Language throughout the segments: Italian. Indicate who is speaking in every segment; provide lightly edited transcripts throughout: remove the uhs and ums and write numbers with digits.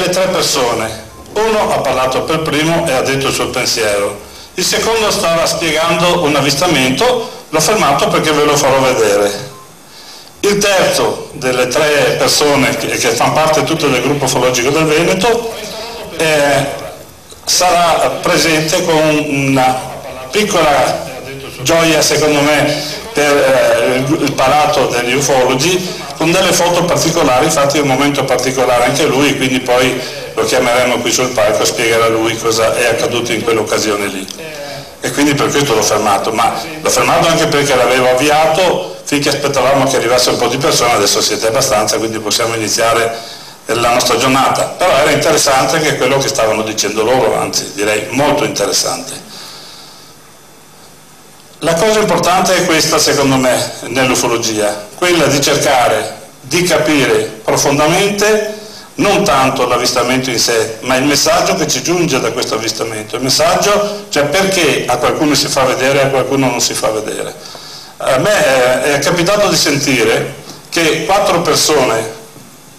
Speaker 1: delle tre persone, uno ha parlato per primo e ha detto il suo pensiero, il secondo stava spiegando un avvistamento, l'ho fermato perché ve lo farò vedere. Il terzo delle tre persone che fanno parte tutto del gruppo ufologico del Veneto sarà presente con una piccola gioia, secondo me, per il palato degli ufologi, con delle foto particolari, infatti è un momento particolare anche lui, quindi poi lo chiameremo qui sul palco e spiegherà lui cosa è accaduto in quell'occasione lì. E quindi per questo l'ho fermato, ma l'ho fermato anche perché l'avevo avviato finché aspettavamo che arrivasse un po' di persone, adesso siete abbastanza, quindi possiamo iniziare la nostra giornata. Però era interessante anche quello che stavano dicendo loro, anzi direi molto interessante. La cosa importante è questa, secondo me, nell'ufologia, quella di cercare di capire profondamente non tanto l'avvistamento in sé, ma il messaggio che ci giunge da questo avvistamento. Il messaggio, cioè perché a qualcuno si fa vedere e a qualcuno non si fa vedere. A me è capitato di sentire che 4 persone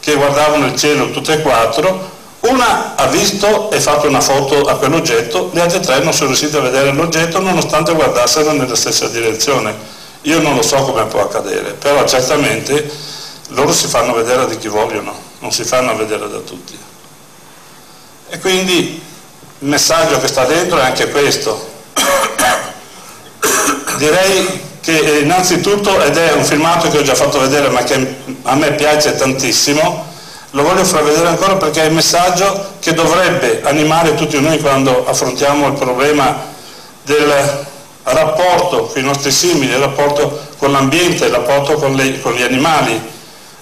Speaker 1: che guardavano il cielo, tutte e 4, una ha visto e fatto una foto a quell'oggetto, le altre 3 non sono riuscite a vedere l'oggetto nonostante guardassero nella stessa direzione. Io non lo so come può accadere, però certamente loro si fanno vedere di chi vogliono, non si fanno vedere da tutti. E quindi il messaggio che sta dentro è anche questo. Direi che innanzitutto, ed è un filmato che ho già fatto vedere ma che a me piace tantissimo, lo voglio far vedere ancora perché è il messaggio che dovrebbe animare tutti noi quando affrontiamo il problema del rapporto con i nostri simili, il rapporto con l'ambiente, il rapporto con gli animali.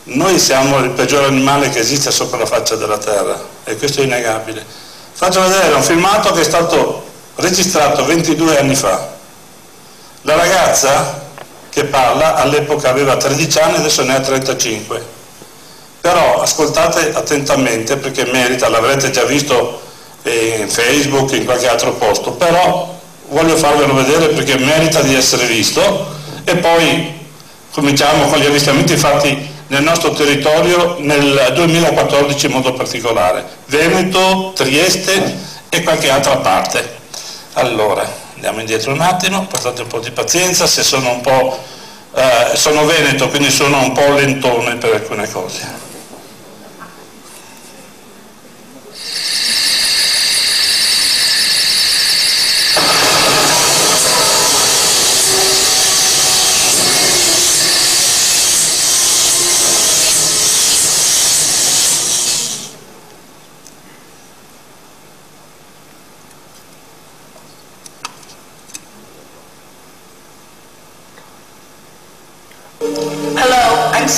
Speaker 1: Noi siamo il peggior animale che esiste sopra la faccia della terra e questo è innegabile. Faccio vedere un filmato che è stato registrato 22 anni fa. La ragazza che parla all'epoca aveva 13 anni, adesso ne ha 35. Però ascoltate attentamente perché merita, l'avrete già visto in Facebook, in qualche altro posto, però voglio farvelo vedere perché merita di essere visto e poi cominciamo con gli avvistamenti fatti nel nostro territorio nel 2014 in modo particolare, Veneto, Trieste e qualche altra parte. Allora, andiamo indietro un attimo, portate un po' di pazienza, se sono un po'... sono veneto, quindi sono un po' lentone per alcune cose.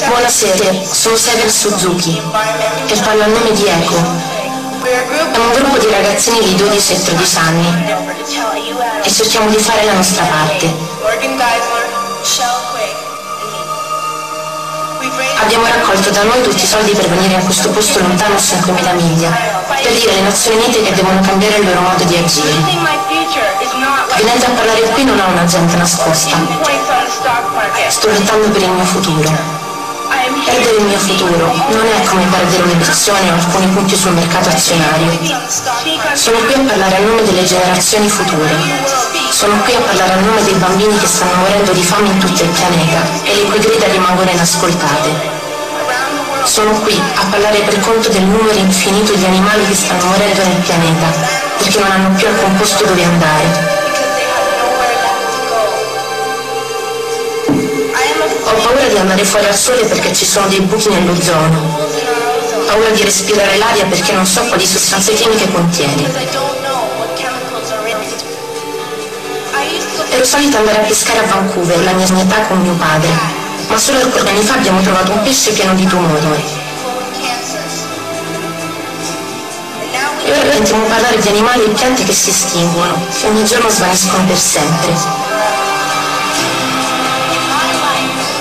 Speaker 2: Buonasera, sono Seven Suzuki e parlo a nome di ECO. È un gruppo di ragazzini di 12 e 13 anni e cerchiamo di fare la nostra parte. Abbiamo raccolto da noi tutti i soldi per venire a questo posto lontano 5.000 miglia, per dire alle Nazioni Unite che devono cambiare il loro modo di agire. Venendo a parlare qui non ho un'agenda nascosta. Sto lottando per il mio futuro. Perdere il mio futuro non è come perdere un'elezione o alcuni punti sul mercato azionario. Sono qui a parlare a nome delle generazioni future. Sono qui a parlare a nome dei bambini che stanno morendo di fame in tutto il pianeta e le cui grida rimangono inascoltate. Sono qui a parlare per conto del numero infinito di animali che stanno morendo nel pianeta perché non hanno più alcun posto dove andare. Ho paura di andare fuori al sole perché ci sono dei buchi nell'ozono. Ho paura di respirare l'aria perché non so quali sostanze chimiche contiene. Ero solita andare a pescare a Vancouver, la mia età con mio padre, ma solo alcuni anni fa abbiamo trovato un pesce pieno di tumori. E ora sentiamo parlare di animali e piante che si estinguono, che ogni giorno svaniscono per sempre.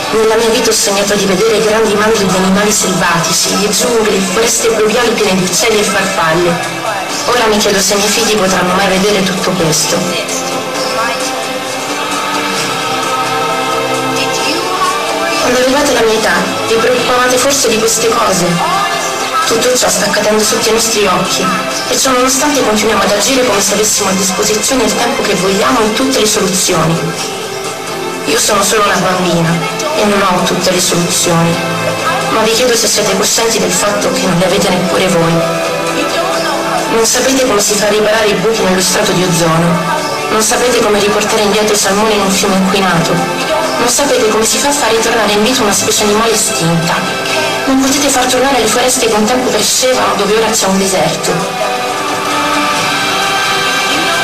Speaker 2: Nella mia vita ho sognato di vedere grandi mandri di animali selvatici, le giungle, foreste pluviali piene di uccelli e farfalle. Ora mi chiedo se i miei figli potranno mai vedere tutto questo. Quando avevate la mia età, vi preoccupavate forse di queste cose? Tutto ciò sta accadendo sotto i nostri occhi e ciò nonostante continuiamo ad agire come se avessimo a disposizione il tempo che vogliamo e tutte le soluzioni. Io sono solo una bambina e non ho tutte le soluzioni, ma vi chiedo se siete coscienti del fatto che non le avete neppure voi. Non sapete come si fa a riparare i buchi nello strato di ozono, non sapete come riportare indietro i salmoni in un fiume inquinato, non sapete come si fa a far ritornare in vita una specie animale estinta, non potete far tornare le foreste che un tempo crescevano dove ora c'è un deserto.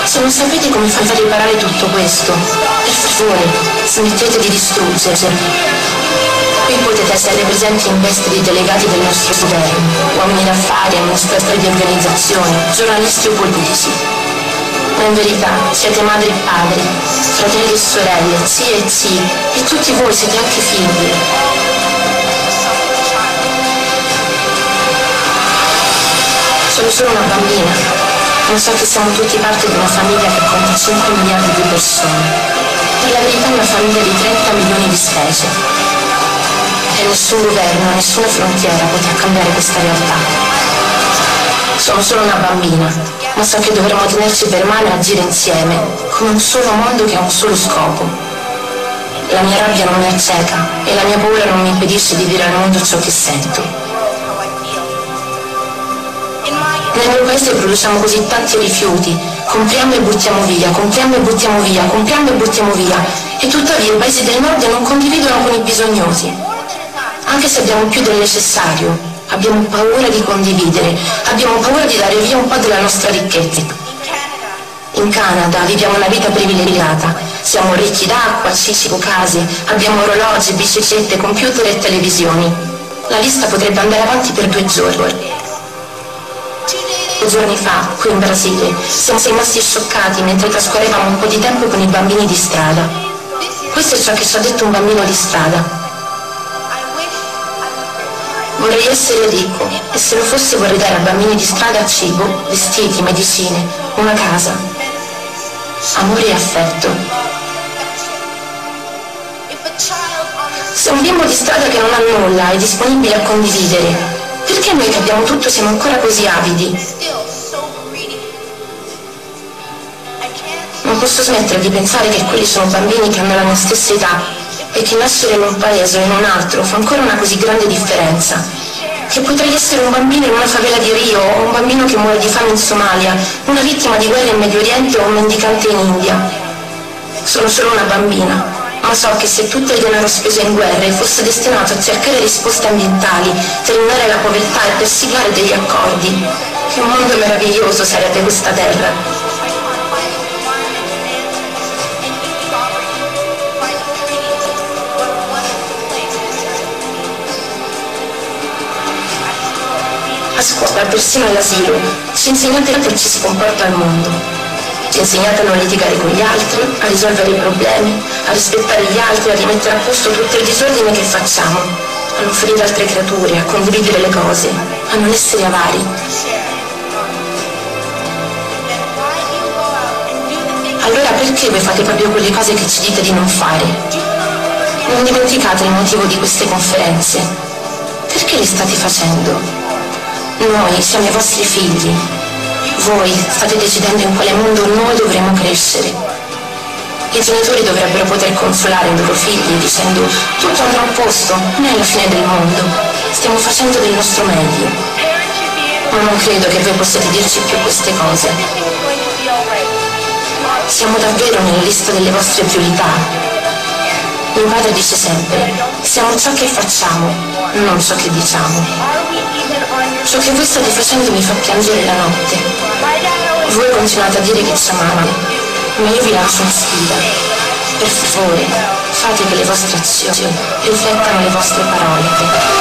Speaker 2: Se non sapete come far riparare tutto questo, per favore, smettete di distruggere. Qui potete essere presenti in veste di delegati del nostro governo, uomini d'affari, amministratori di organizzazioni, giornalisti o politici. Ma in verità siete madri e padri, fratelli e sorelle, zie e zii, e tutti voi siete anche figli. Sono solo una bambina, ma so che siamo tutti parte di una famiglia che conta 5 miliardi di persone. Per la verità una famiglia di 30 milioni di specie. E nessun governo, nessuna frontiera potrà cambiare questa realtà. Sono solo una bambina, ma so che dovremo tenerci per mano e agire insieme, come un solo mondo che ha un solo scopo. La mia rabbia non mi acceca e la mia paura non mi impedisce di dire al mondo ciò che sento. Nel mio paese produciamo così tanti rifiuti, compriamo e buttiamo via, compriamo e buttiamo via, compriamo e buttiamo via, e tuttavia i paesi del nord non condividono con i bisognosi. Anche se abbiamo più del necessario, abbiamo paura di condividere, abbiamo paura di dare via un po' della nostra ricchezza. In Canada viviamo una vita privilegiata, siamo ricchi d'acqua, cibo, case, abbiamo orologi, biciclette, computer e televisioni. La lista potrebbe andare avanti per 2 giorni. 2 giorni fa, qui in Brasile, siamo rimasti scioccati mentre trascorrevamo un po' di tempo con i bambini di strada. Questo è ciò che ci ha detto un bambino di strada. Vorrei essere ricco e se lo fosse vorrei dare a bambini di strada cibo, vestiti, medicine, una casa, amore e affetto. Se un bimbo di strada che non ha nulla è disponibile a condividere, perché noi che abbiamo tutto siamo ancora così avidi? Non posso smettere di pensare che quelli sono bambini che hanno la mia stessa età e che nascere in un paese o in un altro fa ancora una così grande differenza, che potrei essere un bambino in una favela di Rio o un bambino che muore di fame in Somalia, una vittima di guerra in Medio Oriente o un mendicante in India. Sono solo una bambina, ma so che se tutto il denaro speso in guerre fosse destinato a cercare risposte ambientali, terminare la povertà e per siglare degli accordi, che mondo meraviglioso sarebbe questa terra. A scuola, persino all'asilo, ci insegnate come ci si comporta al mondo. Ci insegnate a non litigare con gli altri, a risolvere i problemi, a rispettare gli altri, a rimettere a posto tutto il disordine che facciamo, a non ferire altre creature, a condividere le cose, a non essere avari. Allora perché voi fate proprio quelle cose che ci dite di non fare? Non dimenticate il motivo di queste conferenze. Perché le state facendo? Noi siamo i vostri figli. Voi state decidendo in quale mondo noi dovremo crescere. I genitori dovrebbero poter consolare i loro figli dicendo tutto andrà a posto, non è la fine del mondo, stiamo facendo del nostro meglio. Ma non credo che voi possiate dirci più queste cose. Siamo davvero nella lista delle vostre priorità. Mio padre dice sempre, siamo ciò che facciamo, non ciò che diciamo. Ciò che voi state facendo mi fa piangere la notte. Voi continuate a dire che ci amate, ma io vi lancio una sfida. Per favore, fate che le vostre azioni riflettano le vostre parole.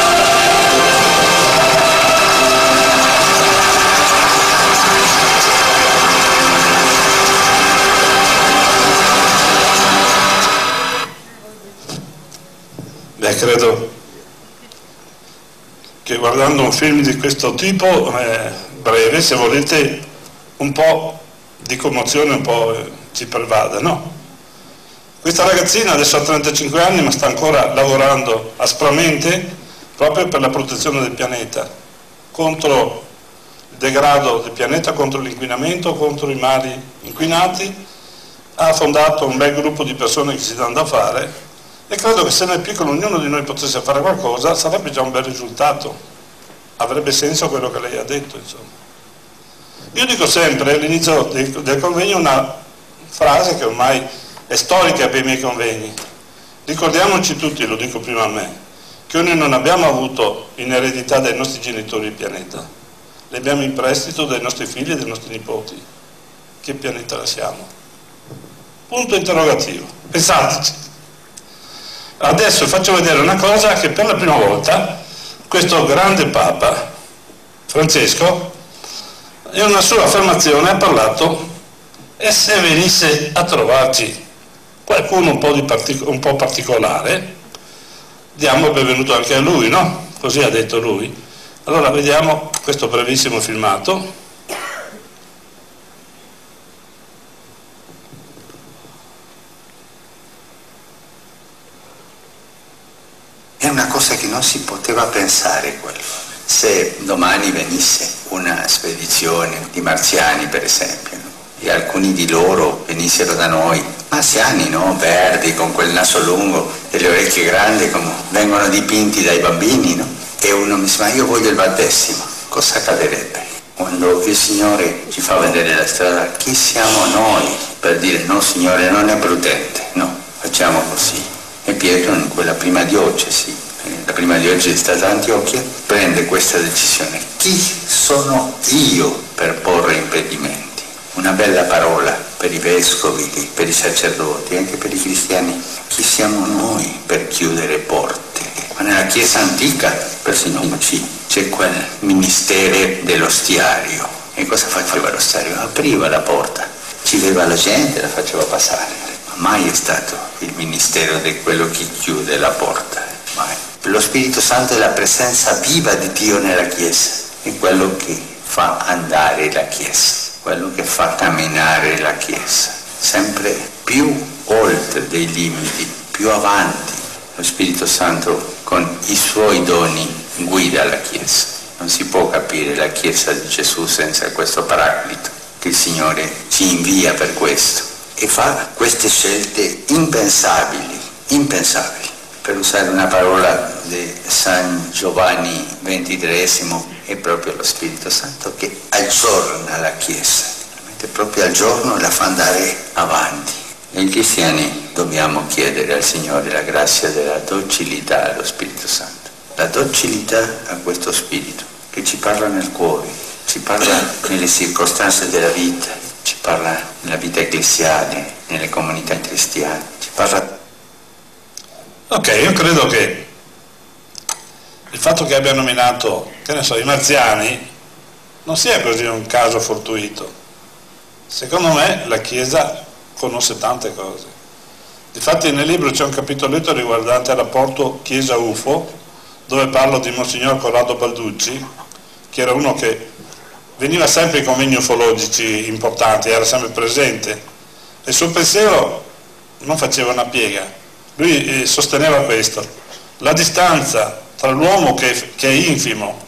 Speaker 1: Beh, credo che guardando un film di questo tipo, breve, se volete, un po' di commozione un po' ci pervada, no? Questa ragazzina adesso ha 35 anni ma sta ancora lavorando aspramente proprio per la protezione del pianeta. contro il degrado del pianeta, contro l'inquinamento, contro i mari inquinati, ha fondato un bel gruppo di persone che si danno da fare, e credo che se nel piccolo ognuno di noi potesse fare qualcosa sarebbe già un bel risultato, avrebbe senso quello che lei ha detto, insomma. Io dico sempre all'inizio del convegno una frase che ormai è storica per i miei convegni: ricordiamoci tutti, lo dico prima a me, che noi non abbiamo avuto in eredità dai nostri genitori il pianeta, li abbiamo in prestito dai nostri figli e dai nostri nipoti. Che pianeta lasciamo? Punto interrogativo, pensateci. Adesso faccio vedere una cosa che per la prima volta questo grande Papa Francesco in una sua affermazione ha parlato: e se venisse a trovarci qualcuno un po' particolare, diamo il benvenuto anche a lui, no? Così ha detto lui. Allora vediamo questo brevissimo filmato.
Speaker 3: È una cosa che non si poteva pensare quello. Se domani venisse una spedizione di marziani, per esempio, no? E alcuni di loro venissero da noi, marziani, no? Verdi, con quel naso lungo e le orecchie grandi come vengono dipinti dai bambini, no? E uno mi dice: ma io voglio il battesimo. Cosa accadrebbe? Quando il Signore ci fa vedere la strada, chi siamo noi per dire: no Signore, non è prudente, no, facciamo così? E Pietro, in quella prima diocesi, la prima diocesi è stata Antiochia, prende questa decisione: chi sono io per porre impedimenti? Una bella parola per i vescovi, per i sacerdoti, anche per i cristiani: chi siamo noi per chiudere porte? Ma nella Chiesa antica, persino c'è quel ministero dell'ostiario. E cosa faceva l'ostiario? Apriva la porta, ci vedeva la gente, la faceva passare. Ma mai è stato il ministero di quello che chiude la porta, mai. Lo Spirito Santo è la presenza viva di Dio nella Chiesa, è quello che fa andare la Chiesa, quello che fa camminare la Chiesa, sempre più oltre dei limiti, più avanti. Lo Spirito Santo con i suoi doni guida la Chiesa. Non si può capire la Chiesa di Gesù senza questo Paraclito, che il Signore ci invia per questo. E fa queste scelte impensabili, per usare una parola di San Giovanni XXIII, è proprio lo Spirito Santo che aggiorna la Chiesa, la mette proprio al giorno e la fa andare avanti. Noi cristiani dobbiamo chiedere al Signore la grazia della docilità allo Spirito Santo, la docilità a questo Spirito che ci parla nel cuore, ci parla nelle circostanze della vita, ci parla nella vita ecclesiale, nelle comunità cristiane, ci parla.
Speaker 1: Ok, io credo che il fatto che abbia nominato, che ne so, i marziani non sia così un caso fortuito. Secondo me la Chiesa conosce tante cose. Difatti nel libro c'è un capitoletto riguardante il rapporto Chiesa-UFO, dove parlo di Monsignor Corrado Balducci, che era uno che veniva sempre ai convegni ufologici importanti, era sempre presente, e il suo pensiero non faceva una piega. Lui sosteneva questo: la distanza tra l'uomo che è infimo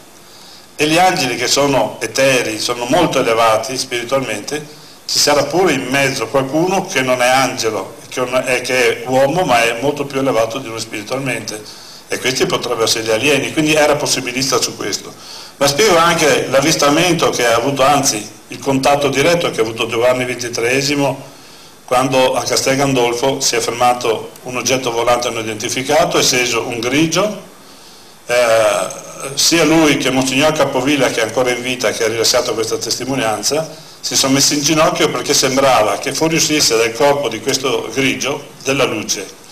Speaker 1: e gli angeli che sono eteri, sono molto elevati spiritualmente, ci sarà pure in mezzo qualcuno che non è angelo, che è uomo, ma è molto più elevato di noi spiritualmente, e questi potrebbero essere gli alieni. Quindi era possibilista su questo. Ma spiego anche l'avvistamento che ha avuto, anzi il contatto diretto che ha avuto Giovanni XXIII quando a Castel Gandolfo si è fermato un oggetto volante non identificato, è sceso un grigio, sia lui che Monsignor Capovilla, che è ancora in vita, che ha rilasciato questa testimonianza, si sono messi in ginocchio perché sembrava che fuoriuscisse dal corpo di questo grigio della luce.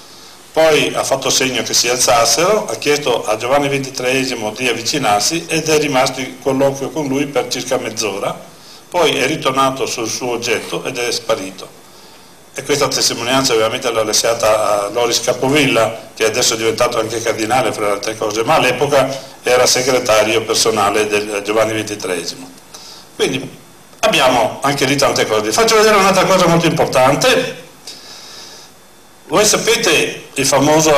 Speaker 1: Poi ha fatto segno che si alzassero, ha chiesto a Giovanni XXIII di avvicinarsi ed è rimasto in colloquio con lui per circa mezz'ora, poi è ritornato sul suo oggetto ed è sparito. E questa testimonianza ovviamente l'ha lasciata a Loris Capovilla, che adesso è diventato anche cardinale fra le altre cose, ma all'epoca era segretario personale del Giovanni XXIII. Quindi abbiamo anche lì tante cose. Faccio vedere un'altra cosa molto importante. Voi sapete il famoso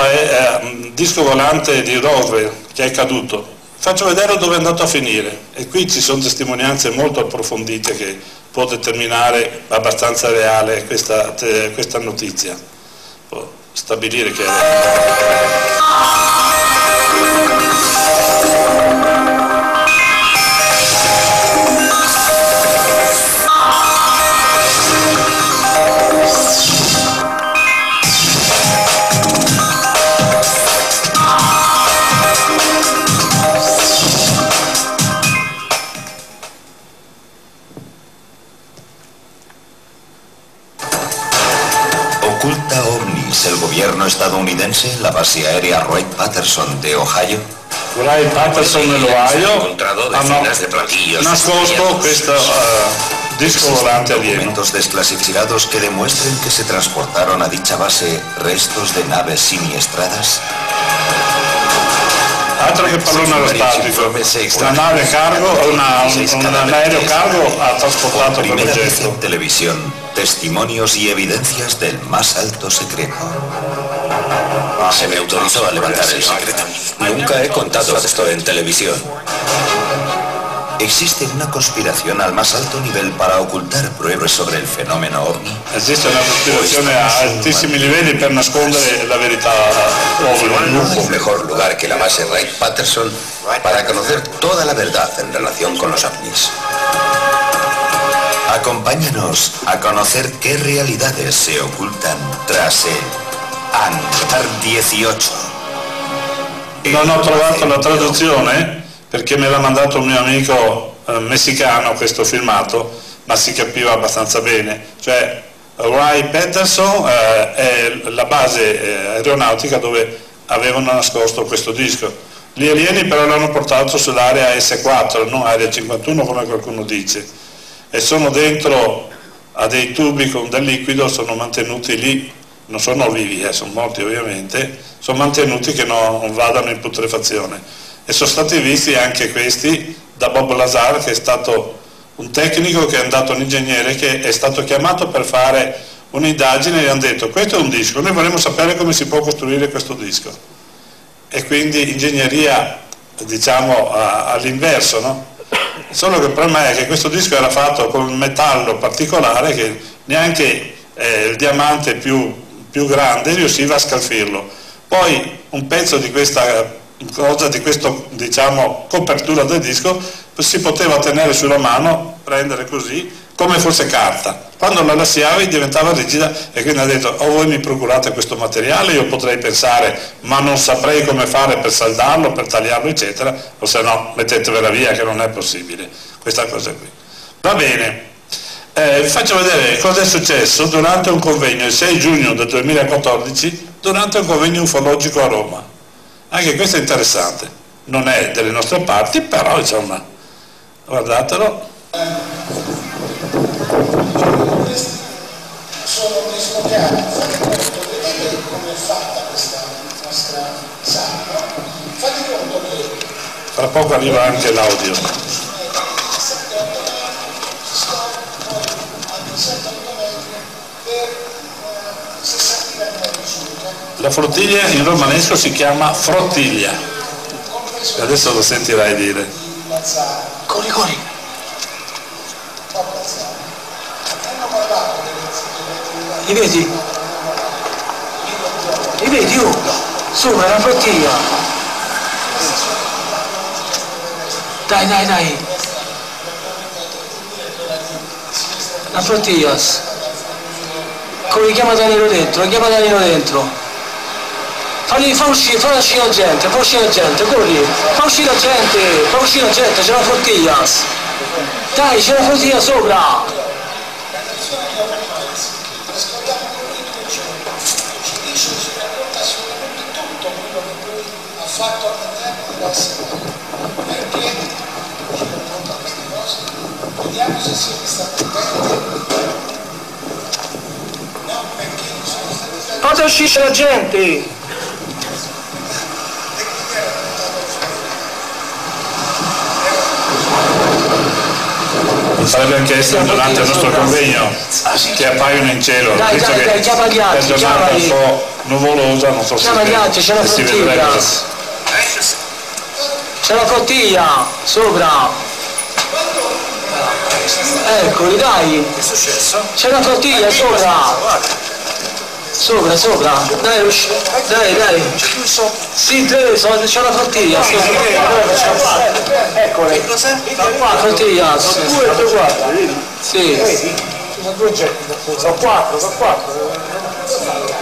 Speaker 1: disco volante di Roswell che è caduto, faccio vedere dove è andato a finire, e qui ci sono testimonianze molto approfondite che può determinare abbastanza reale questa notizia, può stabilire che
Speaker 4: ¿Oculta OVNIs el gobierno estadounidense la base aérea Wright-Patterson de Ohio?
Speaker 1: Wright-Patterson nell'Ohio hanno
Speaker 5: de
Speaker 1: nascosto questo disco volante alieno.
Speaker 4: Documentos desclasificados que demuestren que se transportaron a dicha base restos de naves siniestradas.
Speaker 1: Altro che pallone aerostatico, una nave cargo, un aereo cargo ha trasportato quell'oggetto.
Speaker 4: En televisión, testimonios y evidencias del más alto secreto.
Speaker 5: Se me autorizó a levantar el secreto. Nunca he contado esto en televisión.
Speaker 4: ¿Existe una conspiración al más alto nivel para ocultar pruebas sobre el fenómeno OVNI?
Speaker 1: Esiste una cospirazione a altissimi livelli per nascondere la verità OVNI.
Speaker 5: Un mejor lugar que la base Wright-Patterson para conocer toda la verdad en relación con los ovnis.
Speaker 4: Acompáñanos a conocer qué realidades se ocultan tras el Hangar 18.
Speaker 1: Non ho trovato la traduzione perché me l'ha mandato un mio amico messicano questo filmato, ma si capiva abbastanza bene. Cioè Wright-Patterson è la base aeronautica dove avevano nascosto questo disco. Gli alieni però l'hanno portato sull'area S4, non area 51 come qualcuno dice, e sono dentro a dei tubi con del liquido, sono mantenuti lì, non sono vivi, sono morti ovviamente, sono mantenuti che non vadano in putrefazione. E sono stati visti anche questi da Bob Lazar, che è stato un tecnico, che è andato un ingegnere che è stato chiamato per fare un'indagine, e gli hanno detto: questo è un disco, noi vorremmo sapere come si può costruire questo disco. E quindi ingegneria, diciamo, all'inverso, no? Solo che il problema è che questo disco era fatto con un metallo particolare che neanche il diamante più grande riusciva a scalfirlo. Poi un pezzo di questa cosa, di questo, diciamo, copertura del disco si poteva tenere sulla mano, prendere così come fosse carta. Quando la lasciavi diventava rigida, e quindi ha detto: o voi mi procurate questo materiale, io potrei pensare, ma non saprei come fare per saldarlo, per tagliarlo eccetera, o se no mettetevela via che non è possibile, questa cosa qui. Va bene, vi faccio vedere cosa è successo durante un convegno il 6 giugno del 2014, durante un convegno ufologico a Roma. Anche questo è interessante, non è delle nostre parti, però insomma, guardatelo.
Speaker 6: Sono dislocato, fate conto, vedete come è fatta questa nostra sala, no? Fate conto che
Speaker 1: Fra poco arriva anche l'audio. La flottiglia in romanesco si chiama frottiglia, adesso lo sentirai dire.
Speaker 6: Corri, corri. Li vedi? Li vedi? Oh, sopra la flottiglia. Dai, dai, dai. La flottiglia. Corri, chiama Danilo dentro, chiama Danilo dentro. Fa uscire la gente, corri. Fa uscire la gente, c'è la flottiglia. Dai, c'è la flottiglia sopra. Fatto all'interno dell'essere perché ci racconta queste cose, vediamo se siete stati attenti. No, perché non sono stati attenti. Fate uscire la gente!
Speaker 1: Sarebbe anche essere durante il nostro convegno che appaiono in cielo,
Speaker 6: dai,
Speaker 1: visto che
Speaker 6: chiama gli altri,
Speaker 1: è giornata un po' nuvolosa, non so se
Speaker 6: c'è la
Speaker 1: si vedrebbe.
Speaker 6: C'è la flottiglia sopra. Eccoli, dai.
Speaker 5: Che è successo?
Speaker 6: C'è la flottiglia sopra. Sopra. Dai. Sì, c'è la flottiglia.
Speaker 5: Ecco, che cos'è?
Speaker 6: La flottiglia.
Speaker 7: 2 e 4, vedi?
Speaker 6: Sì.
Speaker 7: Vedi? Sono 2 getti, sono 4. Sono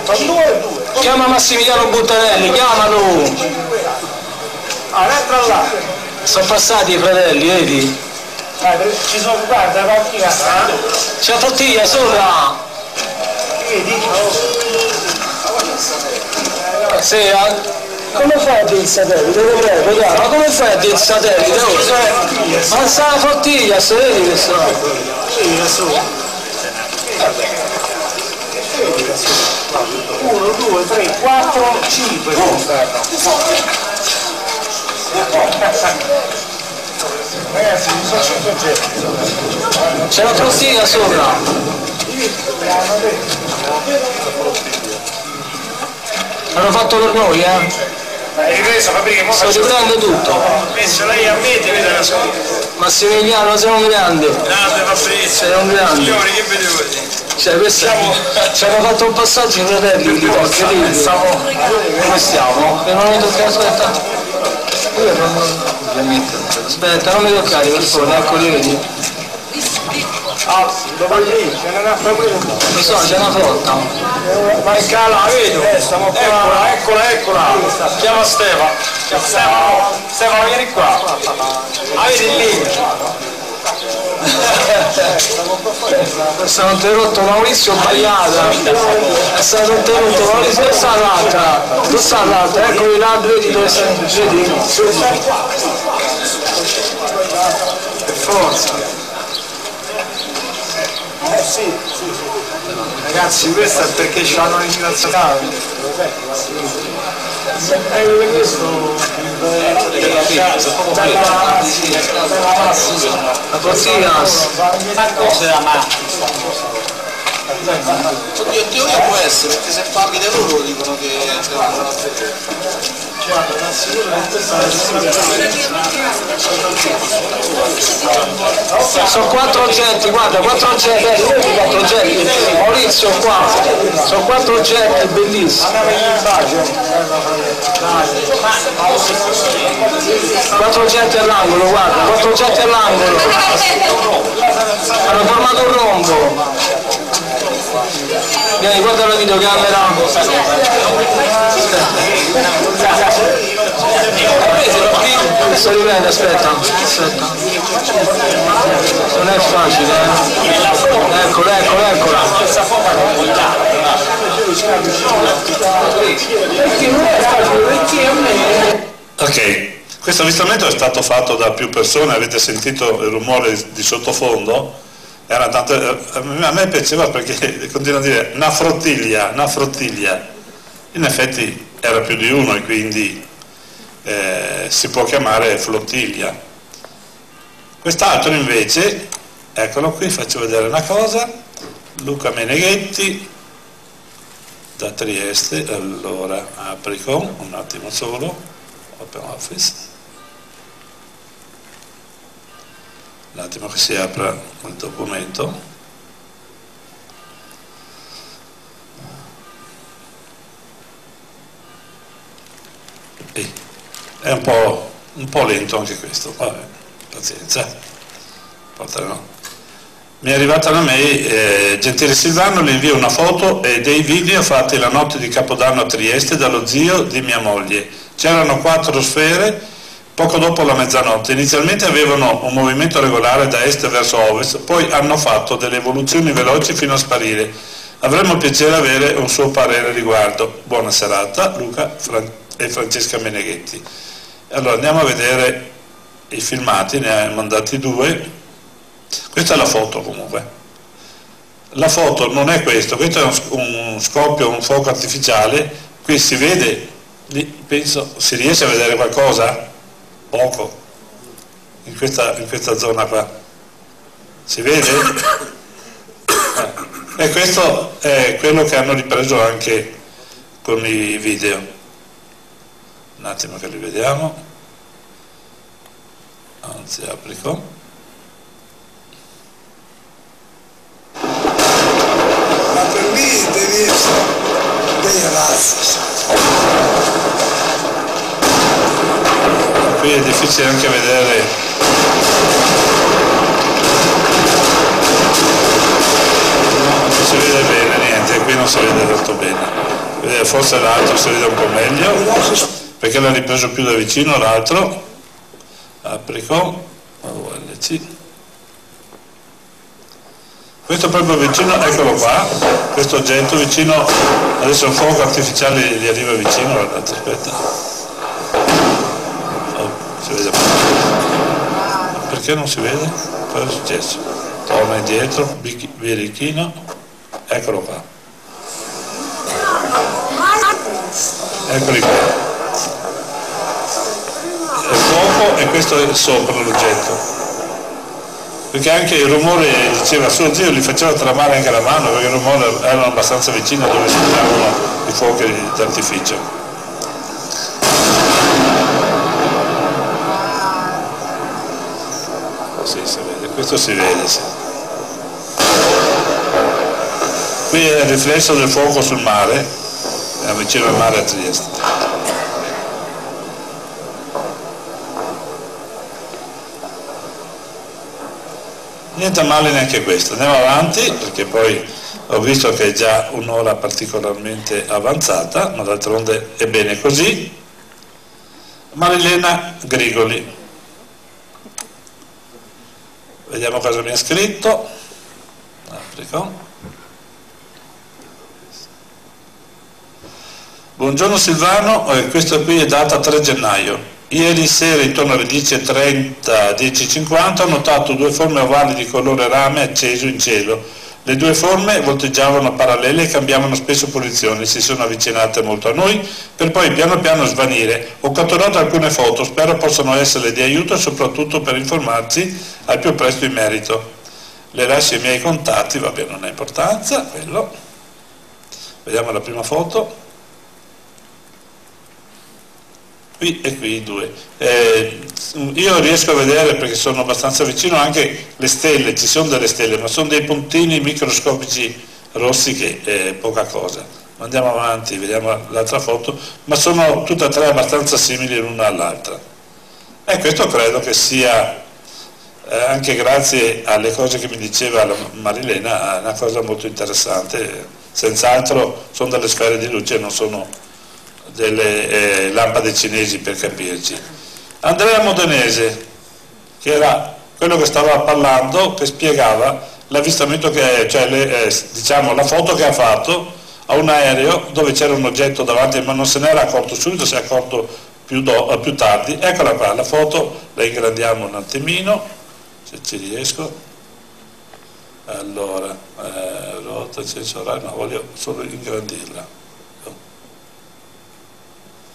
Speaker 7: 2 e 2.
Speaker 6: Chiama Massimiliano Buttarelli, chiamalo.
Speaker 7: Entra là.
Speaker 6: Sono passati i fratelli, vedi?
Speaker 7: Ci sono, guarda, la macchina.
Speaker 6: C'è la flottiglia sopra.
Speaker 7: Vedi?
Speaker 6: Sì, come fai a dire il satellite? Ma come fai a dire il satellite? Ma sta la flottiglia, se vedi che sta?
Speaker 7: Sì, adesso. 1, 2, 3, 4, 5. Ragazzi, ci sono 5 getti.
Speaker 6: C'è la flottiglia sopra. Hanno fatto per noi,
Speaker 7: Hai ripreso, Fabbrica?
Speaker 6: Sto riprendendo tutto.
Speaker 7: Penso lei a me deve dare la sua.
Speaker 6: Massimiliano, sei un grande.
Speaker 7: Grande, va benissimo.
Speaker 6: Sei un grande.
Speaker 7: Signori, che vedevo?
Speaker 6: Cioè, questo ci hanno fatto un passaggio i fratelli di incredibile. Come stiamo? Che non mi tocca, aspetta. Aspetta, non mi toccare, per favore, eccoli, vedi?
Speaker 7: Dove lì? Ce n'è una problema.
Speaker 6: Lo so, c'è una flotta.
Speaker 7: Ma è cala, vedo. Eccola. Chiama Stefano, vieni qua. Vedi lì.
Speaker 6: È stato interrotto Maurizio Bagliata. È stato interrotto Maurizio, dove sta l'altra? Eccoli là, vedi dove sta, vedi? Per forza.
Speaker 7: Sì. Ragazzi, questo è perché c'hanno l'immigrazione.
Speaker 6: La Cossinas.
Speaker 5: Oddio, teoria può essere, perché se parli di loro dicono che
Speaker 6: sono 4 oggetti, guarda, 4 oggetti, 4 oggetti, Maurizio qua, sono 4 oggetti, bellissimi. 4 oggetti all'angolo, guarda, 4 oggetti all'angolo. Hanno formato un rombo. Vieni, guarda la videocamera. Sto riprendendo, aspetta. Non è facile, Eccola.
Speaker 1: Ok, questo avvistamento è stato fatto da più persone, avete sentito il rumore di sottofondo? Era tanto, a me piaceva perché continua a dire una flottiglia, in effetti era più di uno e quindi si può chiamare flottiglia. Quest'altro invece, eccolo qui, faccio vedere una cosa, Luca Meneghetti da Trieste. Allora apri con un attimo solo, Open Office, un attimo che si apra il documento. È un po' lento anche questo, vabbè, pazienza. Mi è arrivata una mail, gentile Silvano, le invio una foto e dei video fatti la notte di Capodanno a Trieste dallo zio di mia moglie. C'erano 4 sfere poco dopo la mezzanotte. Inizialmente avevano un movimento regolare da est verso ovest, poi hanno fatto delle evoluzioni veloci fino a sparire. Avremmo il piacere di avere un suo parere a riguardo. Buona serata, Luca e Francesca Meneghetti. Allora andiamo a vedere i filmati, ne ha mandati 2. Questa è la foto comunque. La foto non è questo è un scoppio, un fuoco artificiale. Qui si vede, penso, si riesce a vedere qualcosa? Poco, in questa zona qua. Si vede? E questo è quello che hanno ripreso anche con i video. Un attimo che li vediamo. anzi applico,
Speaker 7: ma per me devi essere dei razzi.
Speaker 1: qui è difficile anche vedere, non si vede bene niente, qui non si vede tanto bene, forse l'altro si vede un po' meglio perché l'ha ripreso più da vicino l'altro. Applico, OLC, questo proprio vicino, eccolo qua, questo oggetto vicino, adesso un fuoco artificiale gli arriva vicino, guardate, aspetta, si vede, perché non si vede? Cosa è successo? Torna indietro, birichino, eccolo qua, eccoli qua. Il fuoco e questo è sopra l'oggetto, perché anche il rumore, diceva suo zio, gli faceva tremare anche la mano perché il rumore erano abbastanza vicino dove si trovavano i fuochi d'artificio. Sì, si vede, questo si vede, sì. Qui è il riflesso del fuoco sul mare, vicino al mare a Trieste. Niente male neanche questo, andiamo avanti perché poi ho visto che è già un'ora particolarmente avanzata, ma d'altronde è bene così. Marilena Grigoli, vediamo cosa mi ha scritto. Applico. Buongiorno Silvano, questa qui è data 3 gennaio. Ieri sera intorno alle 10:30, 10:50 ho notato 2 forme ovali di colore rame acceso in cielo. Le 2 forme volteggiavano parallele e cambiavano spesso posizione, si sono avvicinate molto a noi per poi piano piano svanire. Ho catturato alcune foto, spero possano essere di aiuto e soprattutto per informarci al più presto in merito. Le lascio i miei contatti, vabbè non ha importanza, quello. Vediamo la prima foto. Qui e qui i 2. Io riesco a vedere perché sono abbastanza vicino anche le stelle, ci sono delle stelle, ma sono dei puntini microscopici rossi che è poca cosa. Andiamo avanti, vediamo l'altra foto, ma sono tutte e 3 abbastanza simili l'una all'altra. E questo credo che sia, anche grazie alle cose che mi diceva la Marilena, una cosa molto interessante. Senz'altro sono delle sfere di luce, non sono delle lampade cinesi per capirci. Andrea Modenese, che era quello che stava parlando, che spiegava l'avvistamento che, cioè diciamo la foto che ha fatto a un aereo dove c'era un oggetto davanti, ma non se ne era accorto subito, si è accorto più tardi. Eccola qua, la foto, la ingrandiamo un attimino, se ci riesco. Allora, rota, censurare, no, voglio solo ingrandirla.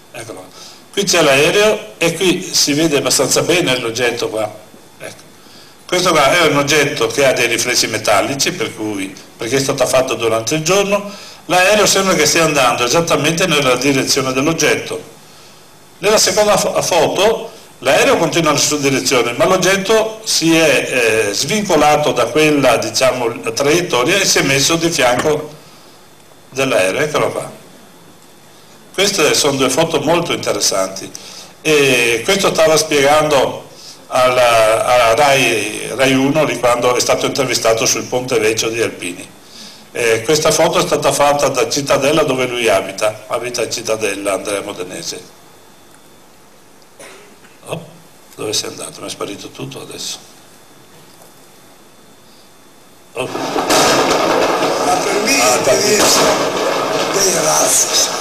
Speaker 1: Eccolo. Qui c'è l'aereo e qui si vede abbastanza bene l'oggetto qua. Ecco. Questo qua è un oggetto che ha dei riflessi metallici, perché è stato fatto durante il giorno. L'aereo sembra che stia andando esattamente nella direzione dell'oggetto. Nella seconda foto l'aereo continua nella sua direzione, ma l'oggetto si è svincolato da quella, diciamo, traiettoria e si è messo di fianco dell'aereo. Eccolo qua. Queste sono 2 foto molto interessanti e questo stava spiegando a Rai 1 di quando è stato intervistato sul Ponte Vecchio di Alpini. Questa foto è stata fatta da Cittadella, dove lui abita a Cittadella, Andrea Modenese. Oh, dove sei andato? Mi è sparito tutto adesso. Oh.
Speaker 7: Ma per me devi essere dei razzi.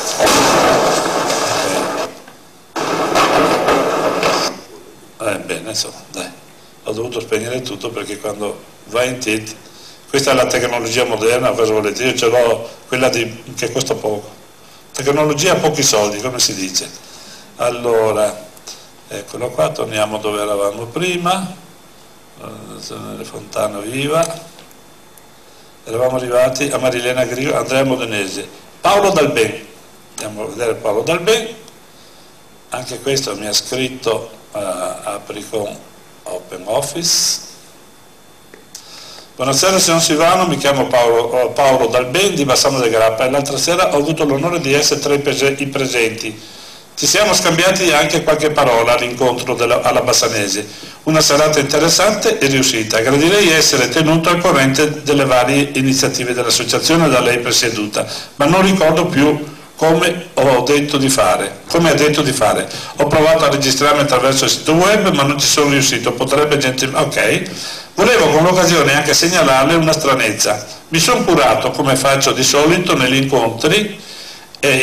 Speaker 1: Bene, insomma, dai, ho dovuto spegnere tutto perché quando vai in tilt, questa è la tecnologia moderna, cosa volete? Io ce l'ho, quella che costa poco, tecnologia a pochi soldi, come si dice. Allora, eccolo qua, torniamo dove eravamo prima, Fontana Viva, eravamo arrivati a Marilena Grigoli, Andrea Modenese, Paolo Dalben. Andiamo a vedere Paolo Dalben, anche questo mi ha scritto, apri con Open Office. Buonasera signor Silvano, mi chiamo Paolo Dalben di Bassano del Grappa e l'altra sera ho avuto l'onore di essere tra i presenti. Ci siamo scambiati anche qualche parola all'incontro alla Bassanese. Una serata interessante e riuscita. Gradirei essere tenuto al corrente delle varie iniziative dell'associazione da lei presieduta, ma non ricordo più come ha detto di fare. Ho provato a registrarmi attraverso il sito web, ma non ci sono riuscito. Potrebbe ok. Volevo con l'occasione anche segnalarle una stranezza. Mi sono curato, come faccio di solito negli incontri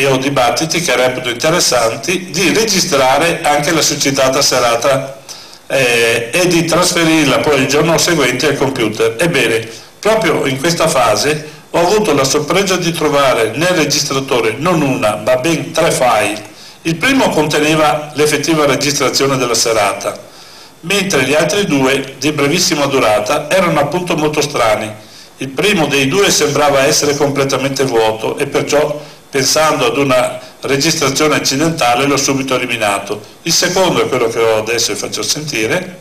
Speaker 1: o dibattiti che reputo interessanti, di registrare anche la suscitata serata e di trasferirla poi il giorno seguente al computer. Ebbene, proprio in questa fase ho avuto la sorpresa di trovare nel registratore non una, ma ben 3 file. Il primo conteneva l'effettiva registrazione della serata, mentre gli altri 2, di brevissima durata, erano appunto molto strani. Il primo dei 2 sembrava essere completamente vuoto e perciò, pensando ad una registrazione accidentale, l'ho subito eliminato. Il secondo è quello che ho adesso e faccio sentire.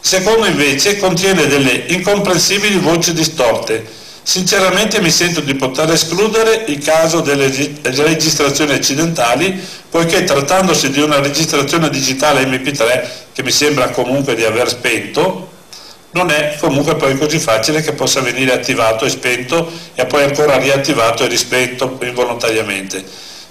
Speaker 1: Il secondo invece contiene delle incomprensibili voci distorte. Sinceramente mi sento di poter escludere il caso delle registrazioni accidentali, poiché trattandosi di una registrazione digitale MP3, che mi sembra comunque di aver spento, non è comunque poi così facile che possa venire attivato e spento e poi ancora riattivato e rispento involontariamente.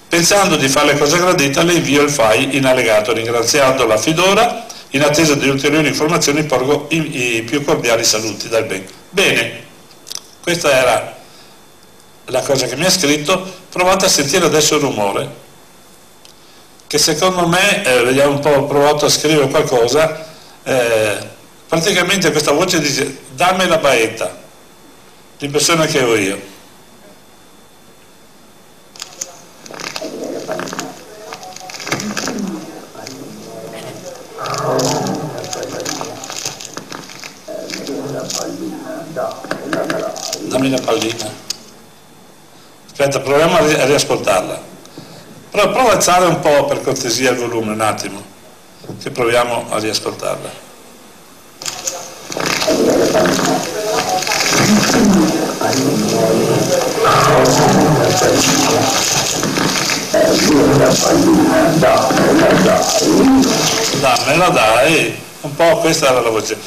Speaker 1: Pensando di fare le cose gradite, le invio il file in allegato. Ringraziandola fidora, in attesa di ulteriori informazioni porgo i più cordiali saluti dal Ben. Bene, questa era la cosa che mi ha scritto. Provate a sentire adesso il rumore, che secondo me, vediamo un po', ho provato a scrivere qualcosa, praticamente questa voce dice dammi la baetta, l'impressione che ho io. Dammi la pallina. Aspetta, proviamo a riascoltarla. Però prova a alzare un po' per cortesia il volume, un attimo, che proviamo a riascoltarla. Dammela dai, un po' questa era la voce.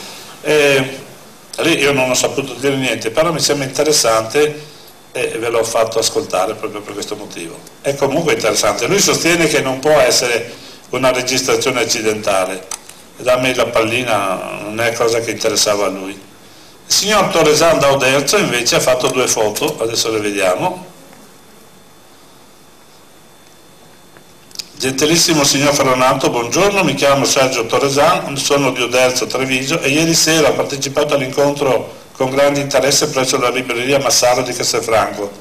Speaker 1: Lì io non ho saputo dire niente, però mi sembra interessante e ve l'ho fatto ascoltare proprio per questo motivo. È comunque interessante. Lui sostiene che non può essere una registrazione accidentale. Dammi la pallina non è cosa che interessava a lui. Il signor Torresan da Oderzo invece ha fatto 2 foto, adesso le vediamo. Gentilissimo signor Ferronato, buongiorno, mi chiamo Sergio Torresan, sono di Oderzo Treviso e ieri sera ho partecipato all'incontro con grande interesse presso la libreria Massaro di Castelfranco.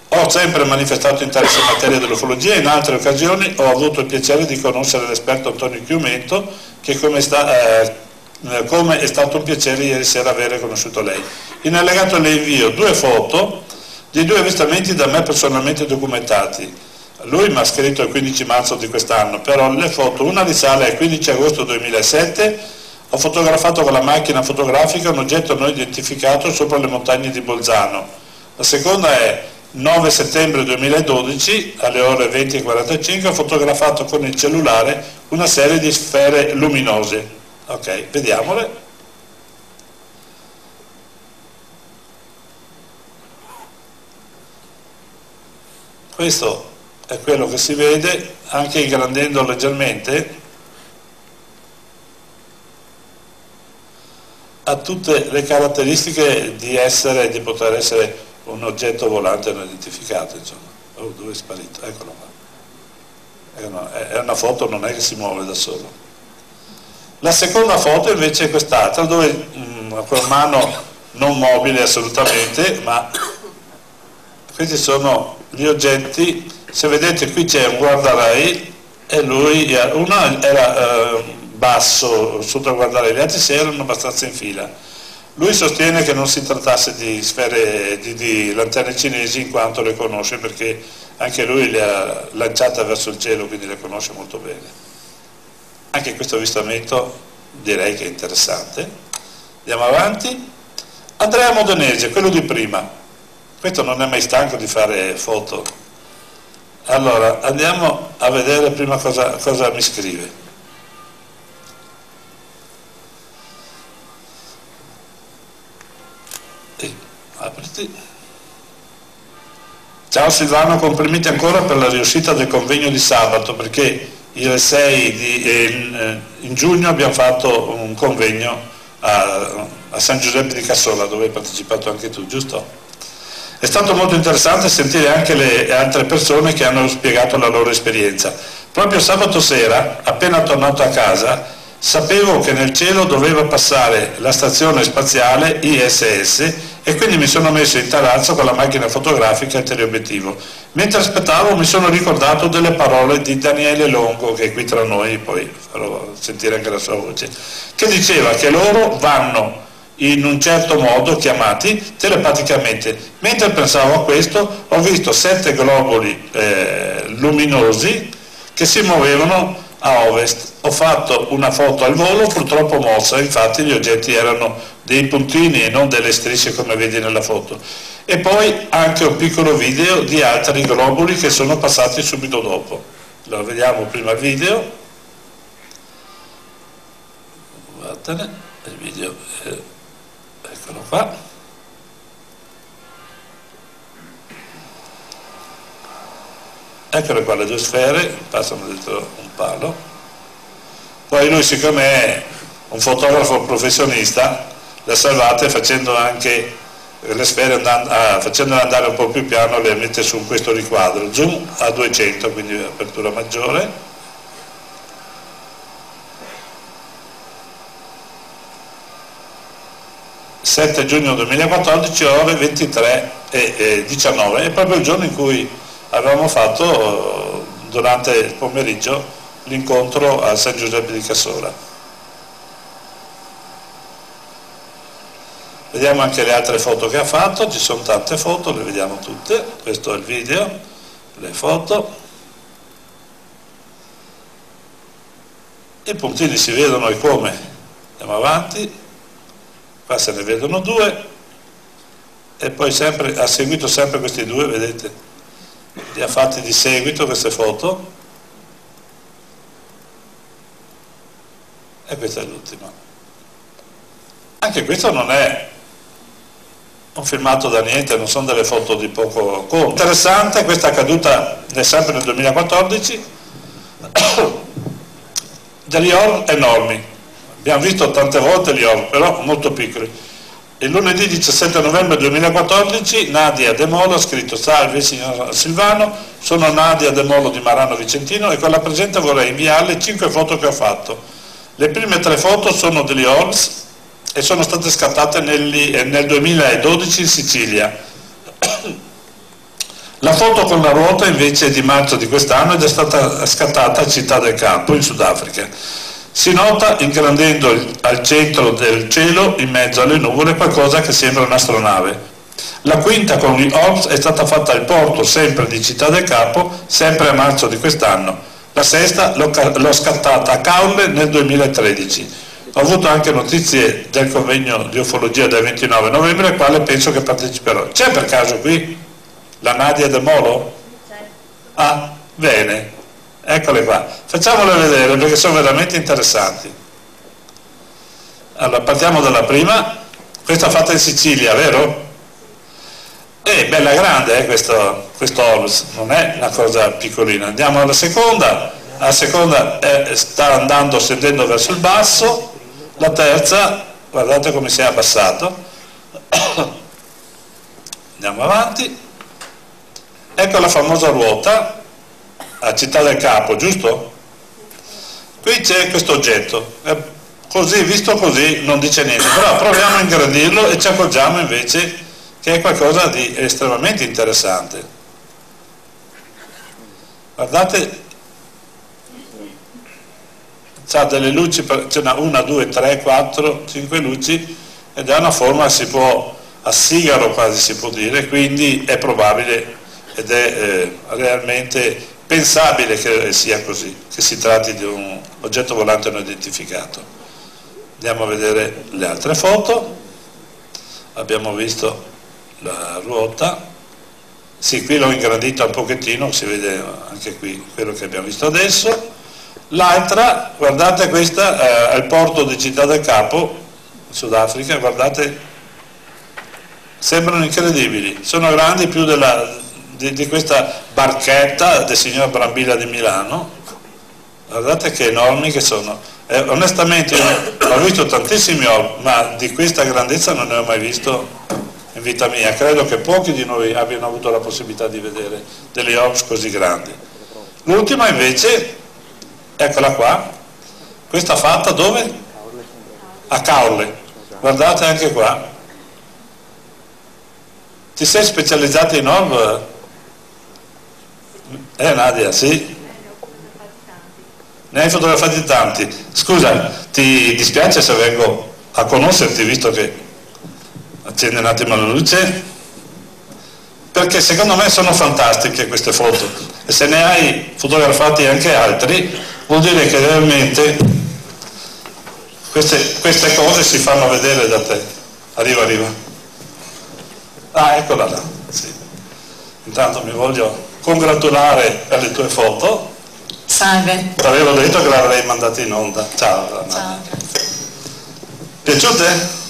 Speaker 1: Ho sempre manifestato interesse in materia dell'ufologia e in altre occasioni ho avuto il piacere di conoscere l'esperto Antonio Chiumento, che come è stato un piacere ieri sera avere conosciuto lei. In allegato le invio 2 foto di 2 avvistamenti da me personalmente documentati. Lui mi ha scritto il 15 marzo di quest'anno, però le foto, una risale al 15 agosto 2007, ho fotografato con la macchina fotografica un oggetto non identificato sopra le montagne di Bolzano. La seconda è 9 settembre 2012, alle ore 20:45, ho fotografato con il cellulare una serie di sfere luminose. Ok, vediamole. Questo è quello che si vede, anche ingrandendo leggermente, ha tutte le caratteristiche di poter essere un oggetto volante non identificato, insomma. Oh, dove è sparito? Eccolo qua. È una foto, non è che si muove da solo. La seconda foto invece è quest'altra, dove con mano non mobile assolutamente, ma questi sono gli oggetti. Se vedete qui c'è un guardarai e lui, uno era basso sotto il guardarai, gli altri 6 erano abbastanza in fila. Lui sostiene che non si trattasse di sfere, di lanterne cinesi, in quanto le conosce, perché anche lui le ha lanciate verso il cielo, quindi le conosce molto bene. Anche questo avvistamento direi che è interessante. Andiamo avanti. Andrea Modenese, quello di prima, questo non è mai stanco di fare foto. Allora andiamo a vedere prima cosa mi scrive. Apriti. Ciao Silvano, complimenti ancora per la riuscita del convegno di sabato, perché il 6 in giugno abbiamo fatto un convegno a San Giuseppe di Cassola, dove hai partecipato anche tu, giusto? È stato molto interessante sentire anche le altre persone che hanno spiegato la loro esperienza. Proprio sabato sera, appena tornato a casa, sapevo che nel cielo doveva passare la stazione spaziale ISS e quindi mi sono messo in tarazzo con la macchina fotografica e teleobiettivo. Mentre aspettavo mi sono ricordato delle parole di Daniele Longo, che è qui tra noi, poi farò sentire anche la sua voce, che diceva che loro vanno in un certo modo chiamati telepaticamente. Mentre pensavo a questo ho visto 7 globuli luminosi che si muovevano a ovest. Ho fatto una foto al volo, purtroppo mossa, infatti gli oggetti erano dei puntini e non delle strisce come vedi nella foto. E poi anche un piccolo video di altri globuli che sono passati subito dopo. Allora vediamo prima il video. Guardate, il video, eccolo qua. Eccole qua le 2 sfere, passano dentro un palo. Poi lui, siccome è un fotografo professionista, le ha salvate facendo anche le sfere, facendole andare un po' più piano, le mette su questo riquadro, zoom a 200, quindi apertura maggiore. 7 giugno 2014, ore 23:19, è proprio il giorno in cui avevamo fatto durante il pomeriggio l'incontro a San Giuseppe di Cassola. Vediamo anche le altre foto che ha fatto, ci sono tante foto, le vediamo tutte, questo è il video, le foto. I puntini si vedono e come. Andiamo avanti, qua se ne vedono 2 e poi sempre, ha seguito sempre questi 2, vedete? Li ha fatti di seguito queste foto. E questa è l'ultima. Anche questo non è un filmato da niente, non sono delle foto di poco conto. Interessante, questa è accaduta sempre nel 2014, degli orb enormi. Abbiamo visto tante volte gli orb, però molto piccoli. Il lunedì 17 novembre 2014 Nadia De Molo ha scritto: salve signor Silvano, sono Nadia De Molo di Marano Vicentino e con la presente vorrei inviarle 5 foto che ho fatto. Le prime 3 foto sono degli orbs e sono state scattate nel 2012 in Sicilia. La foto con la ruota invece è di marzo di quest'anno ed è stata scattata a Città del Capo in Sudafrica. Si nota, ingrandendo al centro del cielo, in mezzo alle nuvole, qualcosa che sembra un'astronave. La quinta con gli orbs è stata fatta al porto sempre di Città del Capo, sempre a marzo di quest'anno. La sesta l'ho scattata a Caorle nel 2013. Ho avuto anche notizie del convegno di ufologia del 29 novembre al quale penso che parteciperò. C'è per caso qui la Nadia De Molo? Ah, bene, eccole qua. Facciamole vedere perché sono veramente interessanti. Allora, partiamo dalla prima. Questa fatta in Sicilia, vero? Bella grande questo orbs, non è una cosa piccolina. Andiamo alla seconda. La seconda sta andando, scendendo verso il basso. La terza, guardate come si è abbassato. Andiamo avanti. Ecco la famosa ruota a Città del Capo, giusto? Qui c'è questo oggetto, così, visto così non dice niente, però proviamo a ingrandirlo e ci accorgiamo invece che è qualcosa di estremamente interessante. Guardate, ha delle luci, c'è una, 2, 3, 4, 5 luci ed ha una forma, si può, a sigaro quasi si può dire, quindi è probabile ed è realmente pensabile che sia così, che si tratti di un oggetto volante non identificato. Andiamo a vedere le altre foto. Abbiamo visto la ruota. Sì, qui l'ho ingrandita un pochettino, si vede anche qui quello che abbiamo visto adesso. L'altra, guardate, questa è il porto di Città del Capo, in Sudafrica, guardate, sembrano incredibili, sono grandi più di questa barchetta del signor Brambilla di Milano, guardate che enormi che sono. Onestamente ho visto tantissimi orbi, ma di questa grandezza non ne ho mai visto in vita mia. Credo che pochi di noi abbiano avuto la possibilità di vedere delle orbs così grandi. L'ultima invece, eccola qua, questa fatta dove? A Caorle. Guardate anche qua. Ti sei specializzata in orb? Nadia, sì? Ne hai fotografati tanti. Scusa, ti dispiace se vengo a conoscerti, visto che accende un attimo la luce? Perché secondo me sono fantastiche queste foto, e se ne hai fotografati anche altri vuol dire che realmente queste cose si fanno vedere da te. Arriva. Ah, eccola là, sì. Intanto mi voglio congratulare per le tue foto.
Speaker 8: Salve.
Speaker 1: Ti avevo detto che l'avrei mandata in onda. Ciao. Piaciute?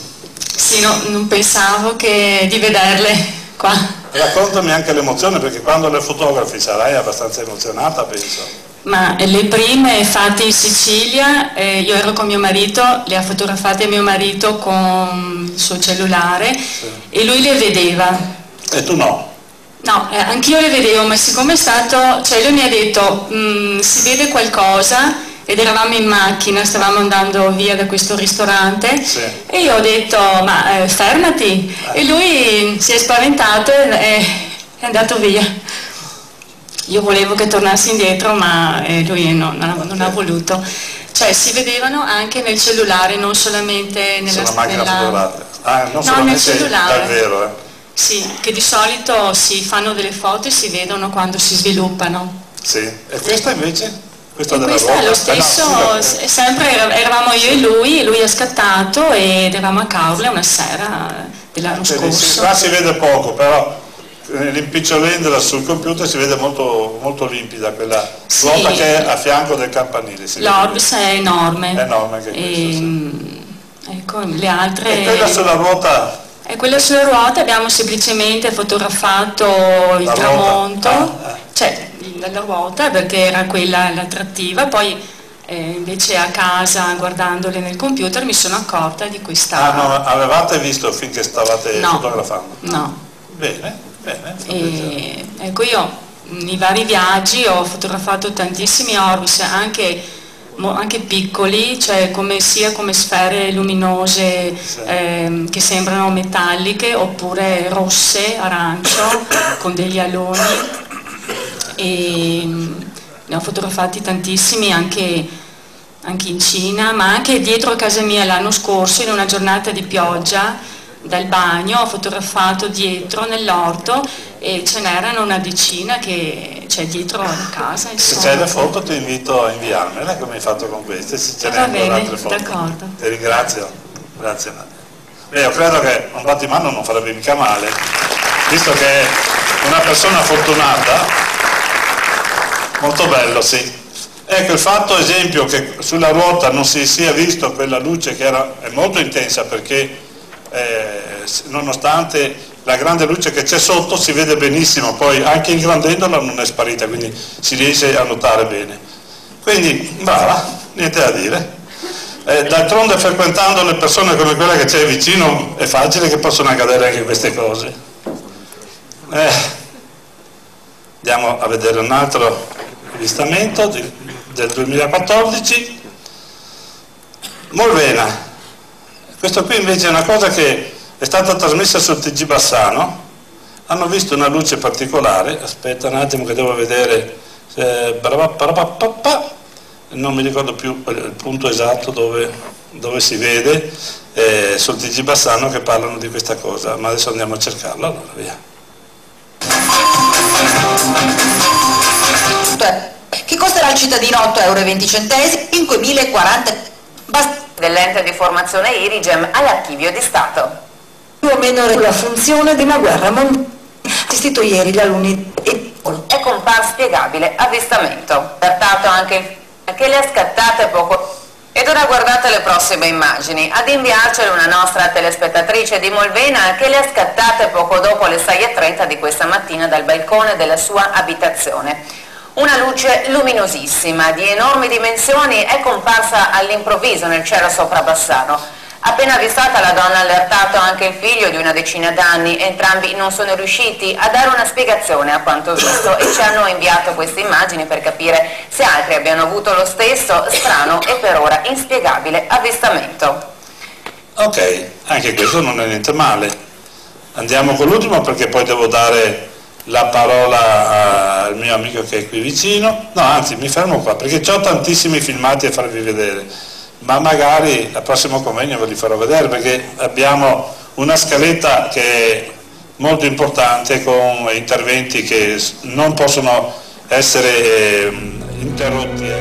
Speaker 8: Sì, non pensavo di vederle qua.
Speaker 1: Raccontami anche l'emozione, perché quando le fotografi sarai abbastanza emozionata, penso.
Speaker 8: Ma le prime fatte in Sicilia, io ero con mio marito, le ha fotografate mio marito con il suo cellulare, sì. E lui le vedeva.
Speaker 1: E tu no?
Speaker 8: No, anch'io le vedevo, ma siccome è stato, cioè lui mi ha detto si vede qualcosa, ed eravamo in macchina, stavamo andando via da questo ristorante, sì. E io ho detto ma fermati, e lui si è spaventato e è andato via. Io volevo che tornassi indietro, ma lui non ha voluto. Cioè si vedevano anche nel cellulare, non solamente nella
Speaker 1: macchina fotografica. Non solamente
Speaker 8: nel cellulare.
Speaker 1: Dal vero,
Speaker 8: Sì, che di solito si fanno delle foto e si vedono quando si sviluppano.
Speaker 1: Sì, e questa invece? Questa
Speaker 8: è lo stesso, sempre eravamo io e lui è scattato ed eravamo a Caorle una sera dell'anno scorso.
Speaker 1: Qua si vede poco, però rimpicciolendola sul computer si vede molto, molto limpida quella ruota, sì, che è a fianco del campanile.
Speaker 8: L'orbs è enorme.
Speaker 1: È enorme anche questo, sì.
Speaker 8: Ecco, le altre...
Speaker 1: E quella sulla ruota?
Speaker 8: E quella sulla ruota abbiamo semplicemente fotografato il tramonto, cioè la ruota, perché era quella l'attrattiva, poi invece a casa guardandole nel computer mi sono accorta di questa...
Speaker 1: Ah, no, avevate visto finché stavate fotografando?
Speaker 8: No.
Speaker 1: Bene.
Speaker 8: Ecco, io nei vari viaggi ho fotografato tantissimi orbs, anche piccoli, cioè sia come sfere luminose, sì, che sembrano metalliche, oppure rosse, arancio, con degli aloni, e ne ho fotografati tantissimi anche in Cina, ma anche dietro a casa mia l'anno scorso, in una giornata di pioggia, dal bagno ho fotografato dietro nell'orto, e ce n'erano una decina che c'è dietro la casa.
Speaker 1: Se c'è le foto ti invito a inviarmele, come hai fatto con queste, se ce n'è ancora altre foto.
Speaker 8: D'accordo.
Speaker 1: Ti ringrazio. Grazie Nadia. Io credo che un battimano non farebbe mica male, visto che è una persona fortunata. Molto bello, sì. Ecco, il fatto esempio che sulla ruota non si sia visto quella luce che è molto intensa, perché nonostante la grande luce che c'è sotto si vede benissimo, poi anche ingrandendola non è sparita, quindi si riesce a notare bene. Quindi brava, niente da dire. D'altronde frequentando le persone come quella che c'è vicino è facile che possono accadere anche queste cose. Andiamo a vedere un altro avvistamento del 2014. Molvena. Questo qui invece è una cosa che è stata trasmessa sul TG Bassano. Hanno visto una luce particolare. Aspetta un attimo che devo vedere, non mi ricordo più il punto esatto dove si vede, sul TG Bassano, che parlano di questa cosa, ma adesso andiamo a cercarlo. Allora via.
Speaker 9: Che costerà al cittadino 8,20 €, 5.040 €. dell'ente di formazione Irigem all'archivio di Stato.
Speaker 10: Più o meno la funzione di una guerra mondiale. Assistito ieri la lunedì.
Speaker 9: È comparso spiegabile avvistamento. Trattato anche il che le ha scattate poco. Ed ora guardate le prossime immagini. Ad inviarcele una nostra telespettatrice di Molvena che le ha scattate poco dopo le 6:30 di questa mattina dal balcone della sua abitazione. Una luce luminosissima, di enormi dimensioni, è comparsa all'improvviso nel cielo sopra Bassano. Appena avvistata la donna ha allertato anche il figlio di una decina d'anni, entrambi non sono riusciti a dare una spiegazione a quanto visto e ci hanno inviato queste immagini per capire se altri abbiano avuto lo stesso strano e per ora inspiegabile avvistamento.
Speaker 1: Ok, anche questo non è niente male. Andiamo con l'ultimo perché poi devo dare la parola al mio amico che è qui vicino. No, anzi, mi fermo qua perché ho tantissimi filmati a farvi vedere. Ma magari al prossimo convegno ve li farò vedere perché abbiamo una scaletta che è molto importante con interventi che non possono essere interrotti.